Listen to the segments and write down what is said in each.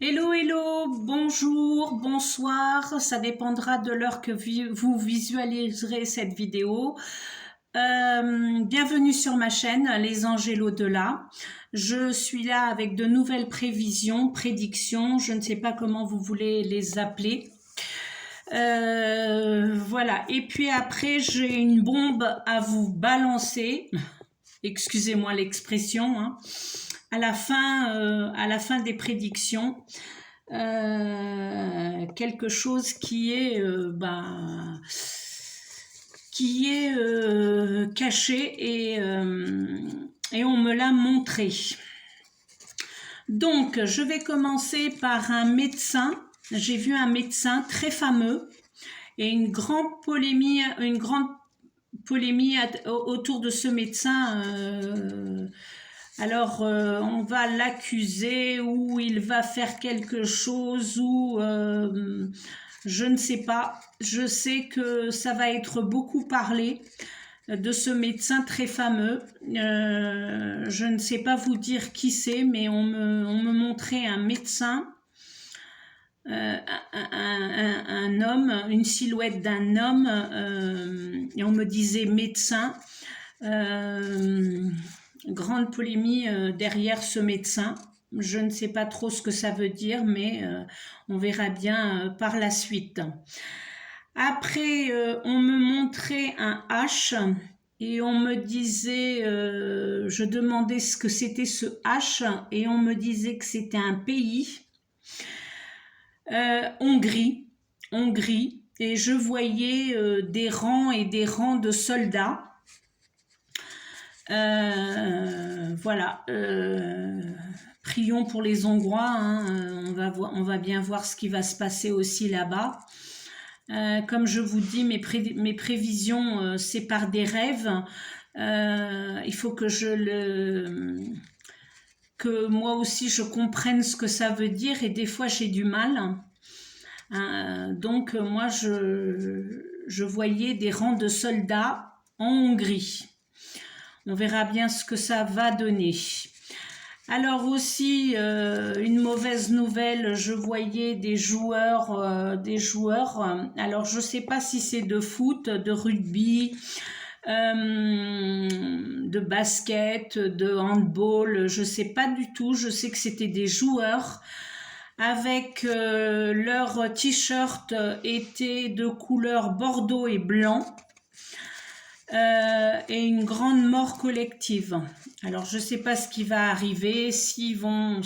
Hello, hello, bonjour, bonsoir, ça dépendra de l'heure que vous visualiserez cette vidéo. Bienvenue sur ma chaîne, Les Anges et l'au-delà. Je suis là avec de nouvelles prédictions, je ne sais pas comment vous voulez les appeler. Voilà, et puis après j'ai une bombe à vous balancer, excusez-moi l'expression, hein, à la fin des prédictions. Quelque chose qui est caché et on me l'a montré. Donc je vais commencer par un médecin. J'ai vu un médecin très fameux et une grande polémie autour de ce médecin. Alors, on va l'accuser ou il va faire quelque chose ou je ne sais pas. Je sais que ça va être beaucoup parlé de ce médecin très fameux. Je ne sais pas vous dire qui c'est, mais on me montrait un médecin, un homme, une silhouette d'un homme, et on me disait médecin. Grande polémie derrière ce médecin. Je ne sais pas trop ce que ça veut dire, mais on verra bien par la suite. Après, on me montrait un H et on me disait, je demandais ce que c'était ce H et on me disait que c'était un pays, Hongrie, et je voyais des rangs et des rangs de soldats. Voilà, prions pour les Hongrois, hein. On va bien voir ce qui va se passer aussi là-bas. Comme je vous dis, mes prévisions, c'est par des rêves. Il faut que que moi aussi je comprenne ce que ça veut dire et des fois j'ai du mal. Donc moi je voyais des rangs de soldats en Hongrie. On verra bien ce que ça va donner. Alors aussi, une mauvaise nouvelle, je voyais des joueurs. Alors je ne sais pas si c'est de foot, de rugby, de basket, de handball, je ne sais pas du tout. Je sais que c'était des joueurs avec leur t-shirt était de couleur bordeaux et blanc. Et une grande mort collective. Alors je ne sais pas ce qui va arriver, si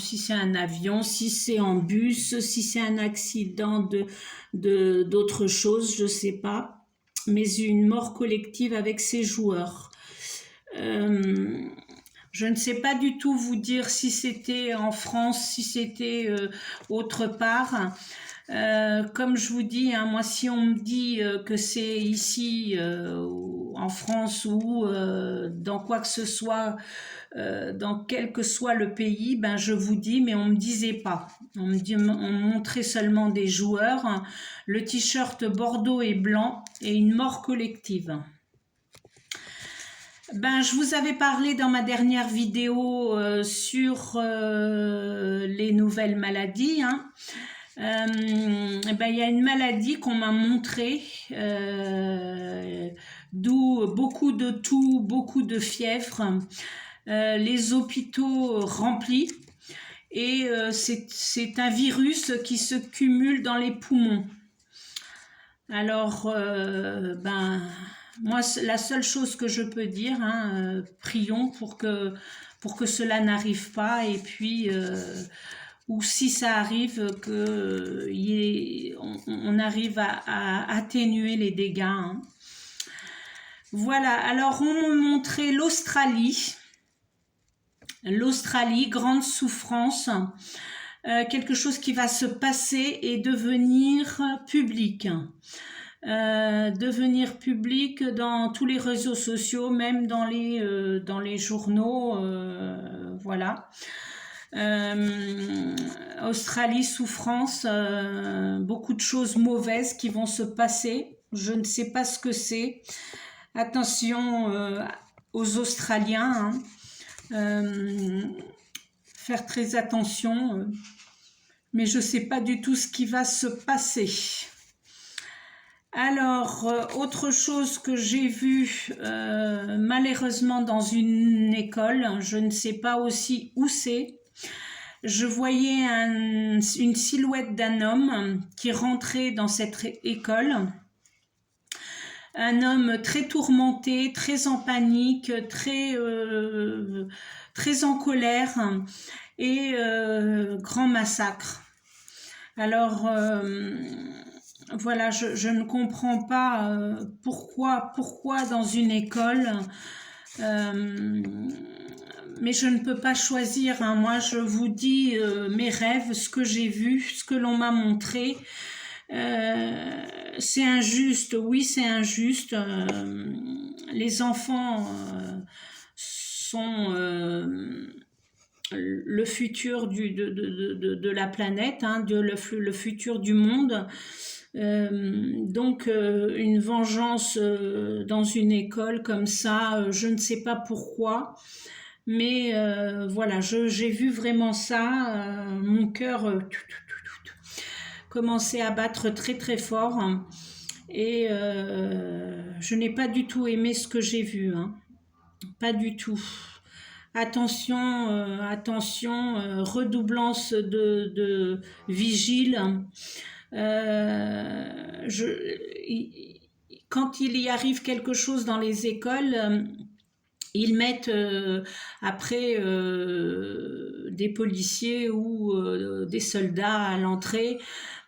c'est un avion, si c'est en bus, si c'est un accident d'autre chose, je ne sais pas. Mais une mort collective avec ces joueurs. Je ne sais pas du tout vous dire si c'était en France, si c'était autre part. Comme je vous dis, hein, moi si on me dit que c'est ici en France ou dans quoi que ce soit, dans quel que soit le pays, ben je vous dis, mais on me disait pas. On me montrait seulement des joueurs, hein, le t-shirt bordeaux et blanc et une mort collective. Ben, je vous avais parlé dans ma dernière vidéo sur les nouvelles maladies, hein. Ben, il y a une maladie qu'on m'a montrée, d'où beaucoup de toux, beaucoup de fièvre, les hôpitaux remplis, et c'est un virus qui se cumule dans les poumons. Alors, ben, moi, la seule chose que je peux dire, hein, prions pour que cela n'arrive pas, et puis ou si ça arrive, on arrive à atténuer les dégâts, hein. Voilà, alors on me montrait l'Australie, grande souffrance, quelque chose qui va se passer et devenir public. Devenir public dans tous les réseaux sociaux, même dans les journaux, voilà. Australie, souffrance, beaucoup de choses mauvaises qui vont se passer. Je ne sais pas ce que c'est. Attention aux Australiens, hein. Faire très attention. mais je ne sais pas du tout ce qui va se passer. Alors, autre chose que j'ai vu malheureusement dans une école, je ne sais pas aussi où c'est, je voyais une silhouette d'un homme qui rentrait dans cette école. Un homme très tourmenté, très en panique, très en colère et grand massacre. Alors, voilà, je ne comprends pas pourquoi dans une école, mais je ne peux pas choisir, hein. Moi, je vous dis mes rêves, ce que j'ai vu, ce que l'on m'a montré. C'est injuste, oui, c'est injuste. Les enfants sont le futur de la planète, hein, le futur du monde. Donc une vengeance dans une école comme ça, je ne sais pas pourquoi, mais voilà, j'ai vu vraiment ça, mon cœur commençait à battre très très fort, hein, et je n'ai pas du tout aimé ce que j'ai vu, hein, pas du tout. Attention, attention, redoublance de vigile. Quand il y arrive quelque chose dans les écoles, ils mettent après des policiers ou des soldats à l'entrée,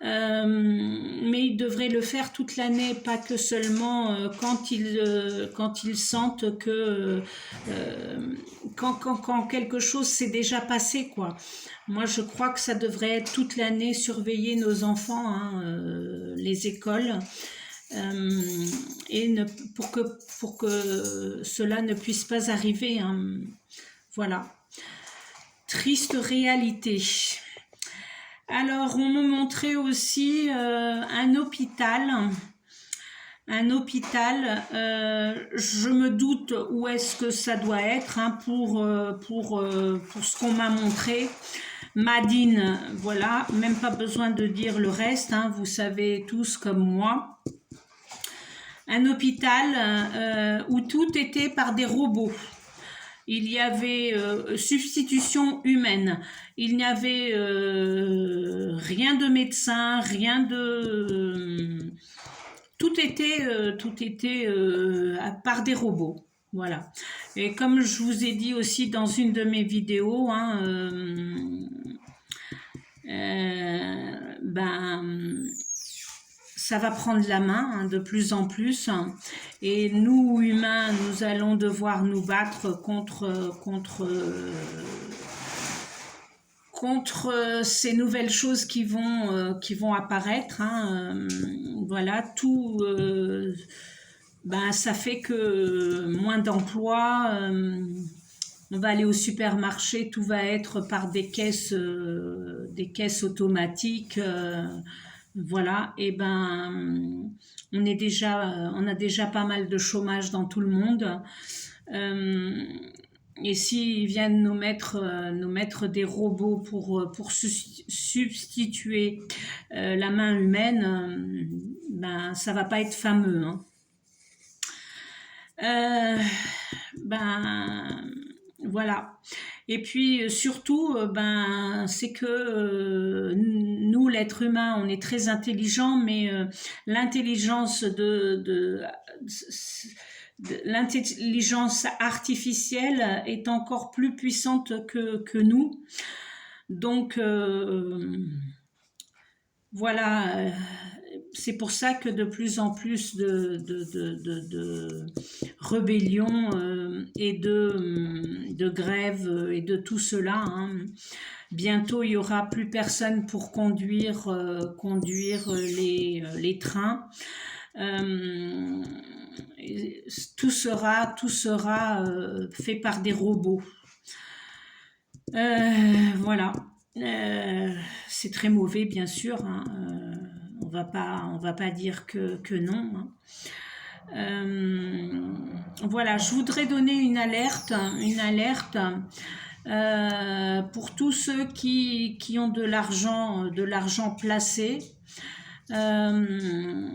mais ils devraient le faire toute l'année, pas que seulement quand ils sentent que quand quelque chose s'est déjà passé, quoi. Moi, je crois que ça devrait être toute l'année, surveiller nos enfants, hein, les écoles, et pour que cela ne puisse pas arriver, hein. Voilà. Triste réalité. Alors, on me montrait aussi un hôpital. Je me doute où est-ce que ça doit être, hein, pour ce qu'on m'a montré. Madine, voilà, même pas besoin de dire le reste, hein, vous savez tous comme moi. Un hôpital où tout était par des robots. Il y avait substitution humaine. Il n'y avait rien de médecin, rien de... tout était par des robots. Voilà. Et comme je vous ai dit aussi dans une de mes vidéos, hein, ça va prendre la main, hein, de plus en plus, et nous humains, nous allons devoir nous battre contre ces nouvelles choses qui vont apparaître, hein. Voilà, tout, ça fait que moins d'emplois. On va aller au supermarché, tout va être par des caisses automatiques. Voilà, et on a déjà pas mal de chômage dans tout le monde. Et s'ils viennent nous mettre des robots pour substituer la main humaine, ça va pas être fameux, hein. Voilà. Et puis surtout, c'est que nous, l'être humain, on est très intelligent, mais l'intelligence l'intelligence artificielle est encore plus puissante que nous. Donc voilà, c'est pour ça que de plus en plus de rébellions et de grèves et de tout cela, hein. Bientôt, il n'y aura plus personne pour conduire les trains. Tout sera fait par des robots. Voilà. C'est très mauvais, bien sûr, hein. On va pas dire que non, hein. Voilà, je voudrais donner une alerte. Pour tous ceux qui ont de l'argent placé, euh,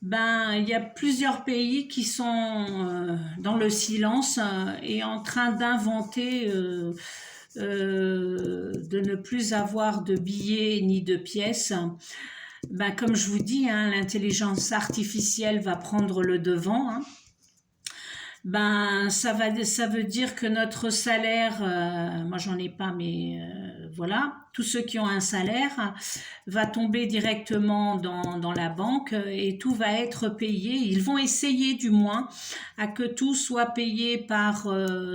ben, il y a plusieurs pays qui sont dans le silence et en train d'inventer de ne plus avoir de billets ni de pièces. Ben, comme je vous dis, hein, l'intelligence artificielle va prendre le devant. Hein. Ben, ça veut dire que notre salaire, moi j'en ai pas, mais voilà, tous ceux qui ont un salaire va tomber directement dans la banque et tout va être payé. Ils vont essayer du moins à que tout soit payé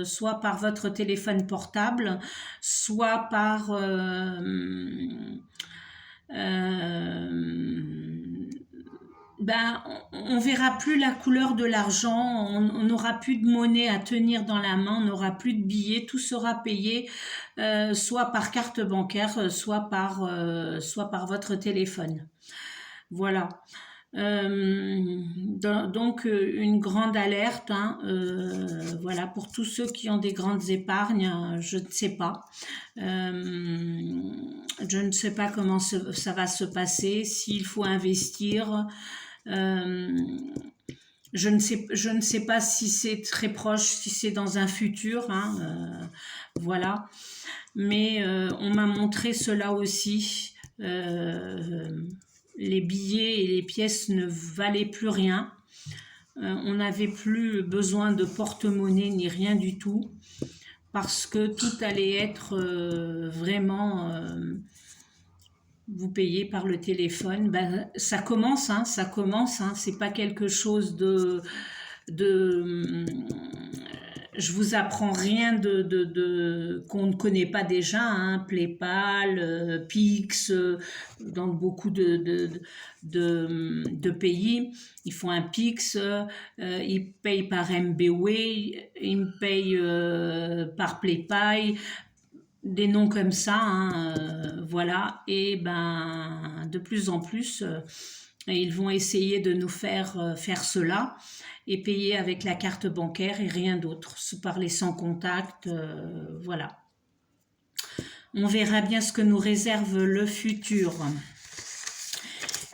soit par votre téléphone portable, soit par ben, on verra plus la couleur de l'argent, on n'aura plus de monnaie à tenir dans la main, on n'aura plus de billets, tout sera payé soit par carte bancaire, soit par votre téléphone. Voilà. Donc une grande alerte, hein, voilà, pour tous ceux qui ont des grandes épargnes, je ne sais pas. Je ne sais pas comment ça va se passer, s'il faut investir. Je ne sais pas si c'est très proche, si c'est dans un futur, hein, voilà. Mais on m'a montré cela aussi. Les billets et les pièces ne valaient plus rien. On n'avait plus besoin de porte-monnaie ni rien du tout parce que tout allait être vraiment vous payez par le téléphone. Ben, ça commence, hein, c'est pas quelque chose de je vous apprends rien qu'on ne connaît pas déjà, hein, PayPal, Pix, dans beaucoup de pays, ils font un Pix, ils payent par MBWay, ils me payent par PayPal, des noms comme ça, hein, voilà, et ben de plus en plus, ils vont essayer de nous faire faire cela et payer avec la carte bancaire et rien d'autre, se parler sans contact, voilà. On verra bien ce que nous réserve le futur.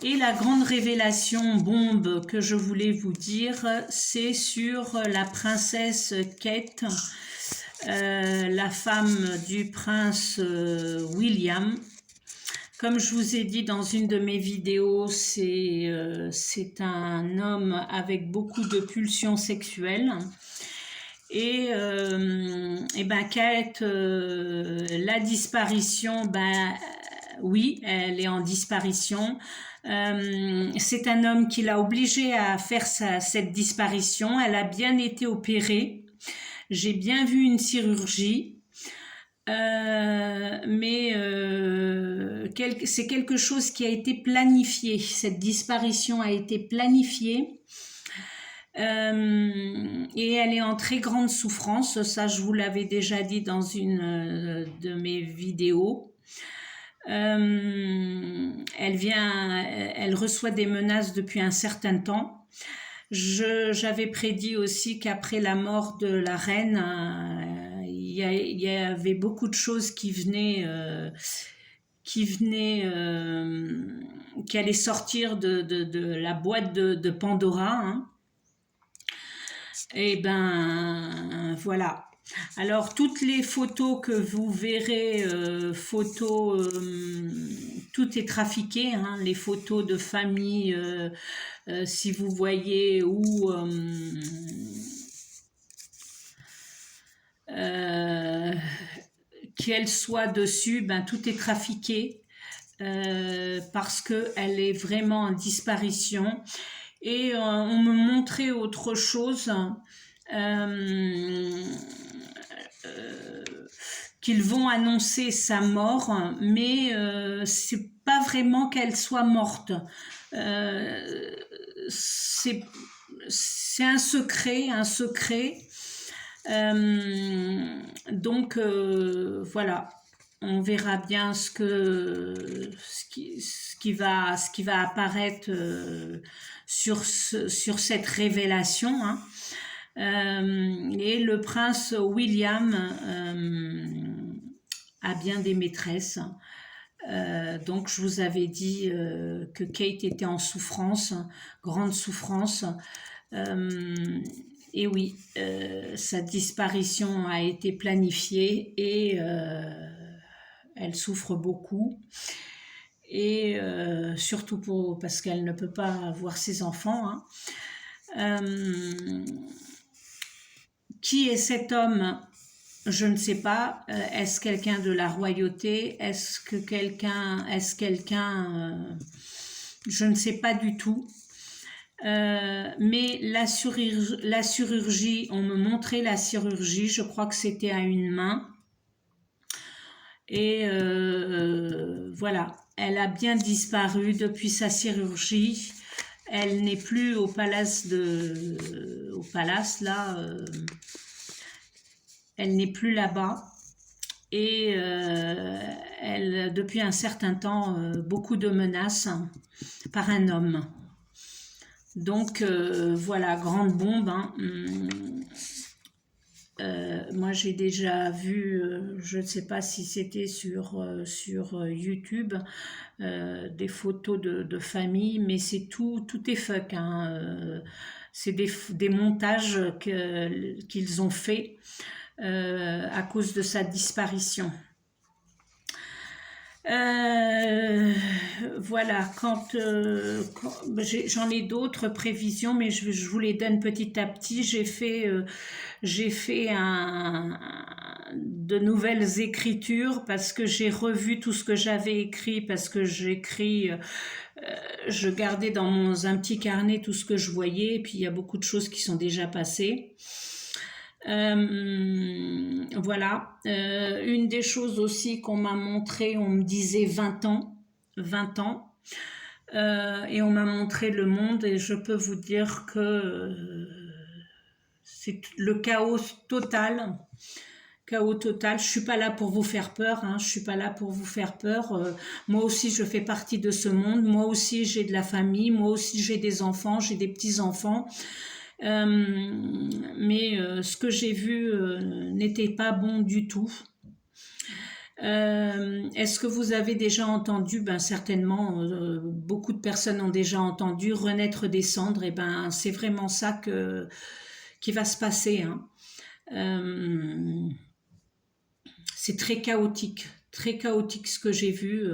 Et la grande révélation bombe que je voulais vous dire, c'est sur la princesse Kate, la femme du prince William. Comme je vous ai dit dans une de mes vidéos, c'est un homme avec beaucoup de pulsions sexuelles. Et ben Kate, la disparition, ben oui, elle est en disparition. C'est un homme qui l'a obligée à faire cette disparition. Elle a bien été opérée. J'ai bien vu une chirurgie, mais c'est quelque chose qui a été planifié. Cette disparition a été planifiée et elle est en très grande souffrance. Ça, je vous l'avais déjà dit dans une de mes vidéos. Elle reçoit des menaces depuis un certain temps. J'avais prédit aussi qu'après la mort de la reine, il y avait beaucoup de choses qui allaient sortir de la boîte de Pandora. Hein. Et ben voilà. Alors toutes les photos que vous verrez, tout est trafiqué, hein, les photos de famille, si vous voyez où qu'elle soit dessus, ben tout est trafiqué parce qu'elle est vraiment en disparition. Et on me montrait autre chose. Qu'ils vont annoncer sa mort, mais c'est pas vraiment qu'elle soit morte. C'est un secret, donc voilà, on verra bien ce qui va apparaître sur cette révélation. Hein. Et le prince William a bien des maîtresses. Donc je vous avais dit que Kate était en souffrance, grande souffrance. Et oui, sa disparition a été planifiée et elle souffre beaucoup. Et surtout parce qu'elle ne peut pas voir ses enfants. Hein. Qui est cet homme? Je ne sais pas. Est-ce quelqu'un de la royauté? Est-ce quelqu'un... je ne sais pas du tout. Mais la chirurgie, on me montrait la chirurgie, je crois que c'était à une main. Et voilà, elle a bien disparu depuis sa chirurgie. Elle n'est plus au palace là. Elle n'est plus là-bas. Et elle, depuis un certain temps, beaucoup de menaces par un homme. Donc voilà, grande bombe. Hein. Moi j'ai déjà vu, je ne sais pas si c'était sur YouTube, des photos de famille, mais c'est tout est fuck. Hein. C'est des montages qu'ils ont fait à cause de sa disparition. Voilà, j'en ai d'autres prévisions, mais je vous les donne petit à petit. J'ai fait de nouvelles écritures parce que j'ai revu tout ce que j'avais écrit, parce que j'écris, je gardais dans un petit carnet tout ce que je voyais, et puis il y a beaucoup de choses qui sont déjà passées. Voilà. Une des choses aussi qu'on m'a montré, on me disait 20 ans, et on m'a montré le monde, et je peux vous dire que c'est le chaos total. Chaos total. Je suis pas là pour vous faire peur. Hein. Je suis pas là pour vous faire peur. Moi aussi, je fais partie de ce monde. Moi aussi, j'ai de la famille. Moi aussi, j'ai des enfants. J'ai des petits-enfants. Mais ce que j'ai vu n'était pas bon du tout. Est-ce que vous avez déjà entendu? Ben certainement, beaucoup de personnes ont déjà entendu renaître des cendres. Et ben c'est vraiment ça qui va se passer. Hein. C'est très chaotique ce que j'ai vu.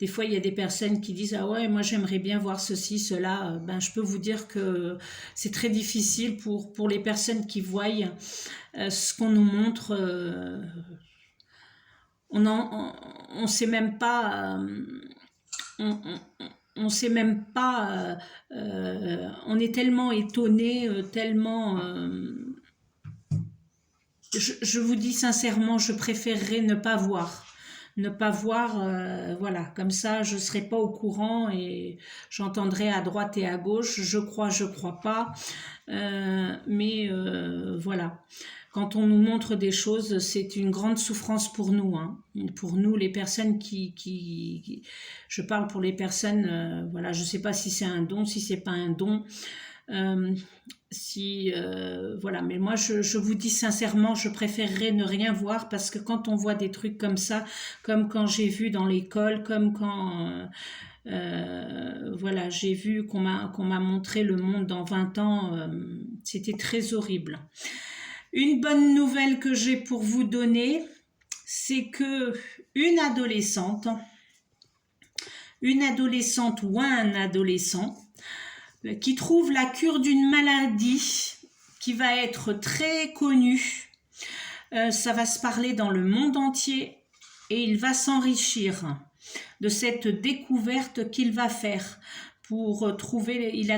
Des fois, il y a des personnes qui disent « Ah ouais, moi j'aimerais bien voir ceci, cela ». Ben, je peux vous dire que c'est très difficile pour les personnes qui voient ce qu'on nous montre. On sait même pas... on sait même pas... on est tellement étonné, tellement... je vous dis sincèrement, je préférerais ne pas voir. Ne pas voir, voilà, comme ça je ne serai pas au courant et j'entendrai à droite et à gauche, je crois pas, mais voilà. Quand on nous montre des choses, c'est une grande souffrance pour nous, hein. Pour nous, les personnes je parle pour les personnes, voilà, je ne sais pas si c'est un don, si c'est pas un don, voilà, mais moi je vous dis sincèrement, je préférerais ne rien voir parce que quand on voit des trucs comme ça, comme quand j'ai vu dans l'école, comme quand voilà, j'ai vu qu'on m'a montré le monde dans 20 ans, c'était très horrible. Une bonne nouvelle que j'ai pour vous donner, c'est que une adolescente ou un adolescent qui trouve la cure d'une maladie qui va être très connue. Ça va se parler dans le monde entier et il va s'enrichir de cette découverte qu'il va faire pour trouver, il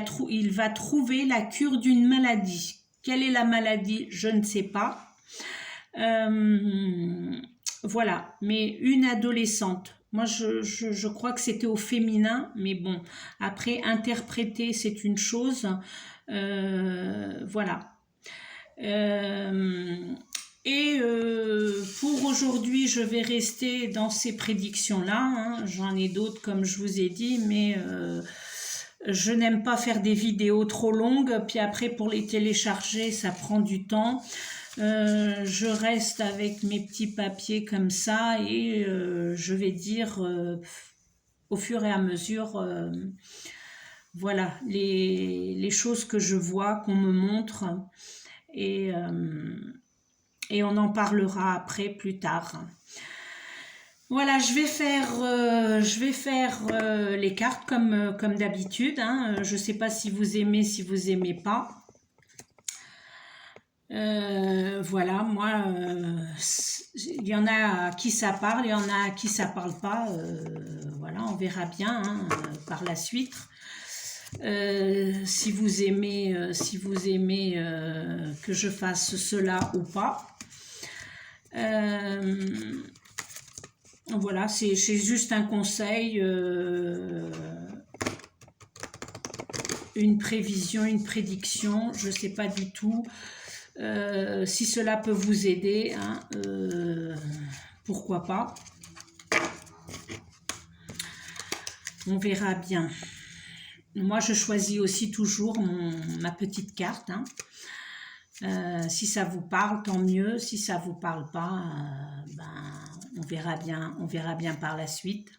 va trouver la cure d'une maladie. Quelle est la maladie? Je ne sais pas. Voilà, mais une adolescente. Moi, je crois que c'était au féminin, mais bon, après, interpréter, c'est une chose. Voilà. Pour aujourd'hui, je vais rester dans ces prédictions-là. Hein. J'en ai d'autres, comme je vous ai dit, mais Je n'aime pas faire des vidéos trop longues, puis après pour les télécharger, ça prend du temps. Je reste avec mes petits papiers comme ça et je vais dire au fur et à mesure, voilà, les choses que je vois, qu'on me montre et, et on en parlera après, plus tard. Voilà, je vais faire les cartes comme d'habitude. Hein. Je ne sais pas si vous aimez pas. Voilà, moi, il y en a à qui ça parle, il y en a à qui ça parle pas. Voilà, on verra bien hein, par la suite. Si vous aimez que je fasse cela ou pas. Voilà, c'est juste un conseil, une prévision, une prédiction, je ne sais pas du tout. Si cela peut vous aider, hein, pourquoi pas. On verra bien. Moi, je choisis aussi toujours ma petite carte. Hein. Si ça vous parle, tant mieux. Si ça vous parle pas, ben, on verra bien par la suite.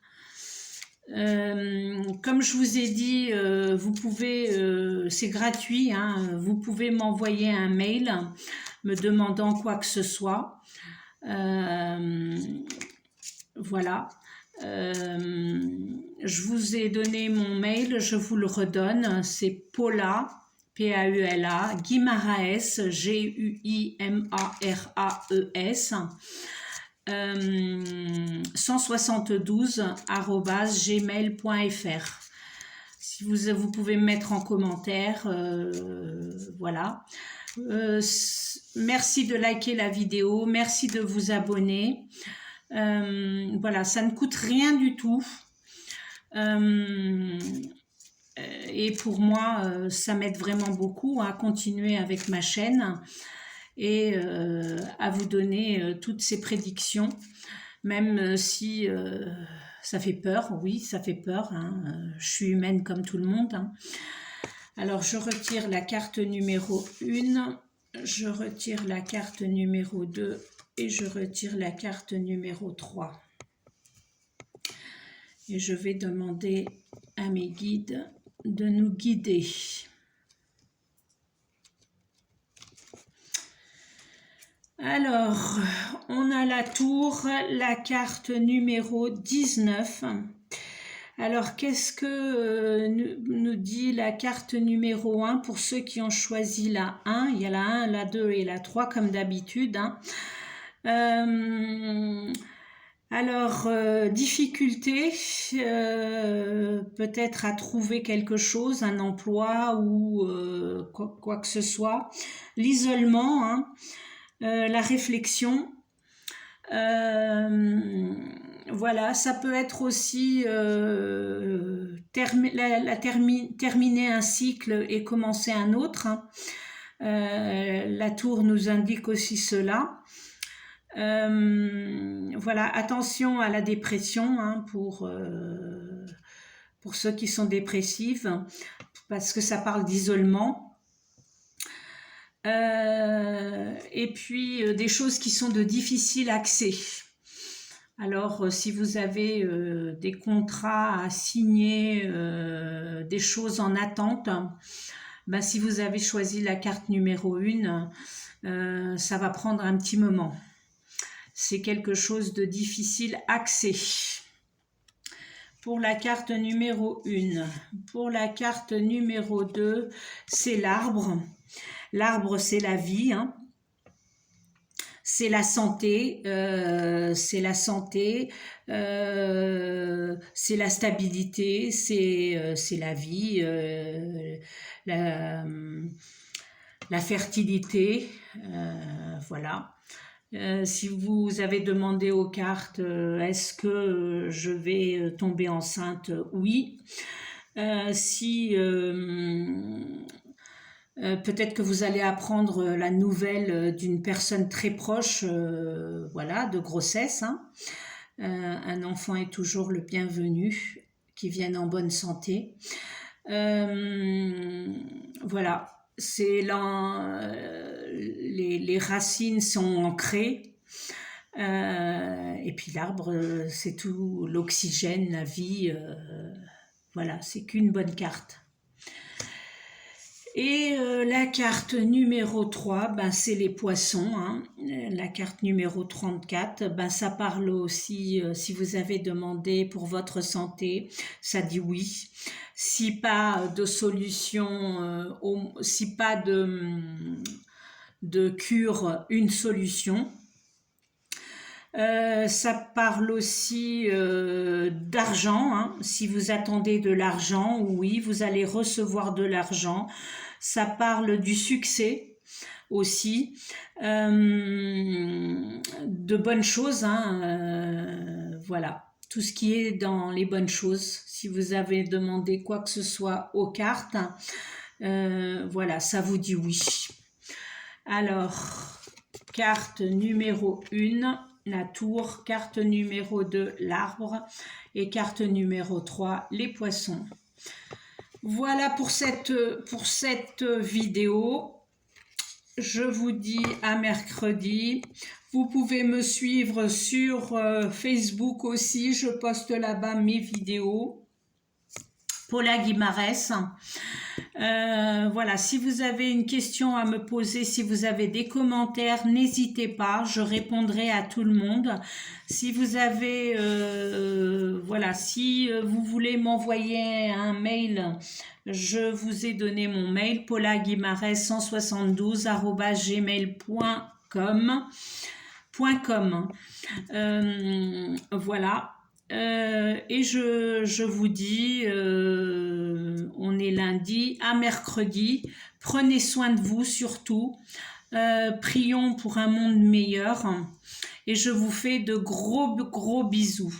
Comme je vous ai dit, vous pouvez, c'est gratuit, hein, vous pouvez m'envoyer un mail me demandant quoi que ce soit. Voilà. Je vous ai donné mon mail, je vous le redonne, c'est Paula, P-A-U-L-A, Guimaraes, G-U-I-M-A-R-A-E-S, 172@gmail.fr. Si vous pouvez me mettre en commentaire, voilà. Merci de liker la vidéo, merci de vous abonner. Voilà, ça ne coûte rien du tout. Et pour moi, ça m'aide vraiment beaucoup à continuer avec ma chaîne et à vous donner toutes ces prédictions, même si ça fait peur, oui, ça fait peur, hein, je suis humaine comme tout le monde. Hein. Alors, je retire la carte numéro 1, je retire la carte numéro 2 et je retire la carte numéro 3. Et je vais demander à mes guides de nous guider. Alors, on a la tour, la carte numéro 19. Alors, qu'est-ce que nous dit la carte numéro 1 pour ceux qui ont choisi la 1? Il y a la 1, la 2 et la 3 comme d'habitude. Hein. Alors, difficulté, peut-être à trouver quelque chose, un emploi ou quoi que ce soit. L'isolement, hein, la réflexion. Voilà, ça peut être aussi terminer un cycle et commencer un autre. Hein. La tour nous indique aussi cela. Voilà, attention à la dépression hein, pour ceux qui sont dépressifs, parce que ça parle d'isolement. Et puis des choses qui sont de difficile accès. Alors, si vous avez des contrats à signer, des choses en attente, ben, si vous avez choisi la carte numéro 1, ça va prendre un petit moment. C'est quelque chose de difficile accès. Pour la carte numéro 1. Pour la carte numéro 2, c'est l'arbre. L'arbre, c'est la vie. Hein. C'est la santé, c'est la stabilité, c'est la vie, la fertilité, voilà. Si vous avez demandé aux cartes, est-ce que je vais tomber enceinte? Oui. Si peut-être que vous allez apprendre la nouvelle d'une personne très proche, voilà, de grossesse. Hein. Un enfant est toujours le bienvenu, qui vienne en bonne santé. Voilà, c'est les racines sont ancrées. Et puis l'arbre, c'est tout l'oxygène, la vie. Voilà, c'est qu'une bonne carte. Et la carte numéro 3, ben, c'est les poissons. Hein. La carte numéro 34, ben, ça parle aussi, si vous avez demandé pour votre santé, ça dit oui. Si pas de solution, si pas de cure, une solution. Ça parle aussi d'argent, hein. Si vous attendez de l'argent, oui, vous allez recevoir de l'argent. Ça parle du succès aussi, de bonnes choses, hein, voilà, tout ce qui est dans les bonnes choses. Si vous avez demandé quoi que ce soit aux cartes, voilà, ça vous dit oui. Alors, carte numéro 1, la tour, carte numéro 2, l'arbre, et carte numéro 3, les poissons. Voilà pour cette vidéo. Je vous dis à mercredi. Vous pouvez me suivre sur Facebook aussi. Je poste là-bas mes vidéos. Paula Guimarès. Voilà, si vous avez une question à me poser, si vous avez des commentaires, n'hésitez pas, je répondrai à tout le monde. Si vous avez, voilà, si vous voulez m'envoyer un mail, je vous ai donné mon mail, paulaguimarès172@gmail.com. Voilà. Et je vous dis, on est lundi, à mercredi, prenez soin de vous surtout, prions pour un monde meilleur, et je vous fais de gros bisous.